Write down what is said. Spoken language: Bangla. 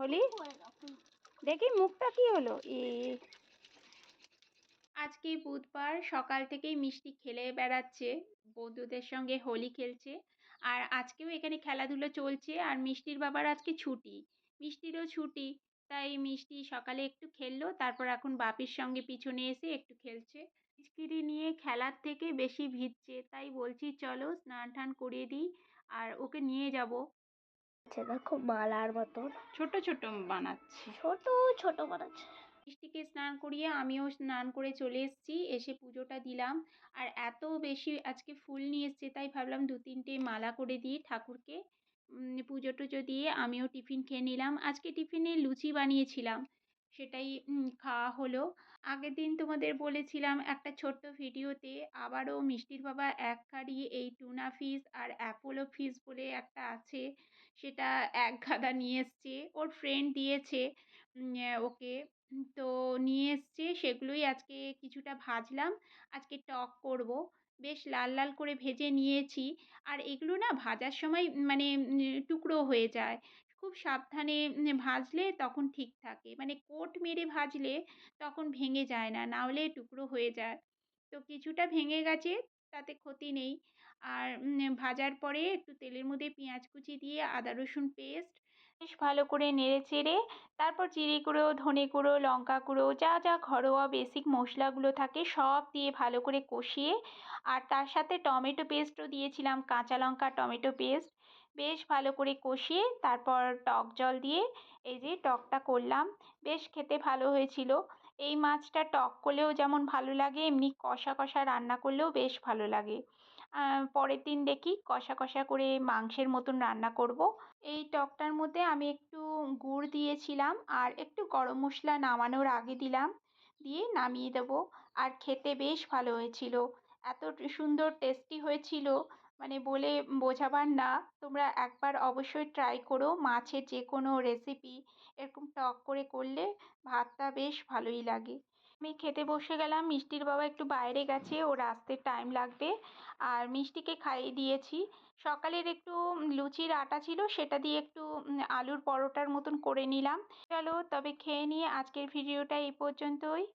হোলি দেখি মুখটা কি হলো আজকে বুধবার সকাল থেকেই মিষ্টি খেলে বেড়াচ্ছে, বন্ধুদের সঙ্গে হোলি খেলছে। আর আজকেও এখানে খেলাধুলো চলছে। আর মিষ্টির বাবার আজকে ছুটি, মিষ্টিরও ছুটি। তাই মিষ্টি সকালে একটু খেললো, তারপর এখন বাপির সঙ্গে পিছনে এসে একটু খেলছে। পিচকিরি নিয়ে খেলার থেকে বেশি ভিজছে, তাই বলছি চলো স্নান টান করিয়ে দিই আর ওকে নিয়ে যাব। আচ্ছা দেখো মালার মতন ছোট ছোট বানাচ্ছি, ছোট ছোট বানাচ্ছে। মিষ্টিকে স্নান করিয়ে আমিও স্নান করে চলে এসেছি, এসে পুজোটা দিলাম। আর এত বেশি আজকে ফুল নিয়ে এসছে, তাই ভাবলাম 2-3টে মালা করে দিই ঠাকুরকে। পুজো টুজো দিয়ে আমিও টিফিন খেয়ে নিলাম। আজকে টিফিনে লুচি বানিয়েছিলাম, সেটাই খাওয়া হলো। আগের দিন তোমাদের বলেছিলাম একটা ছোট্ট ভিডিওতে, আবারও মিষ্টির বাবা এক গাড়ি এই টুনা ফিশ আর অ্যাপোলো ফিশ বলে একটা আছে, সেটা এক গাদা নিয়ে এসছে, ওর ফ্রেন্ড দিয়েছে ওকে। তো নিয়ে এসছে, সেগুলোই আজকে কিছুটা ভাজলাম। আজকে টক করব। বেশ লাল লাল করে ভেজে নিয়েছি। আর এগুলো না ভাজার সময় মানে টুকরো হয়ে যায়। খুব সাবধানে ভাজলে তখন ঠিক থাকে। মানে কোট মেরে ভাজলে তখন ভেঙে যায় না, না হলে টুকরো হয়ে যায়। তো কিছুটা ভেঙে গেছে, তাতে ক্ষতি নেই। আর ভাজার পরে একটু তেলের মধ্যে পেঁয়াজ কুচি দিয়ে আদা রসুন পেস্ট বেশ ভালো করে নেড়ে চেড়ে, তারপর জিরে গুঁড়ো, ধনে গুঁড়ো, লঙ্কা গুঁড়ো, যা যা ঘরোয়া বেসিক মশলাগুলো থাকে সব দিয়ে ভালো করে কষিয়ে, আর তার সাথে টমেটো পেস্টও দিয়েছিলাম, কাঁচা লঙ্কা টমেটো পেস্ট। বেশ ভালো করে কষিয়ে তারপর টক জল দিয়ে এই যে টকটা করলাম। বেশ খেতে ভালো হয়েছিল। এই মাছটা টক করলেও যেমন ভালো লাগে, এমনি কষা কষা রান্না করলেও বেশ ভালো লাগে। পরের দিন দেখি কষা কষা করে মাংসের মতন রান্না করব। এই টকটার মধ্যে আমি একটু গুড় দিয়েছিলাম আর একটু গরম মশলা নামানোর আগে দিলাম, দিয়ে নামিয়ে দেবো। আর খেতে বেশ ভালো হয়েছিল, এত সুন্দর টেস্টি হয়েছিল, মানে বলে বোঝাবার না। তোমরা একবার অবশ্যই ট্রাই করো, মাছের যে কোনো রেসিপি এরকম টক করে করলে ভাতটা বেশ ভালোই লাগে। আমি খেতে বসে গেলাম, মিষ্টির বাবা একটু বাইরে গেছে, ওর আসতে টাইম লাগবে। আর মিষ্টিকে খাইয়ে দিয়েছি। সকালের একটু লুচির আটা ছিল, সেটা দিয়ে একটু আলুর পরোটার মতন করে নিলাম। চলো তবে খেয়ে নিয়ে আজকের ভিডিওটা এই পর্যন্তই।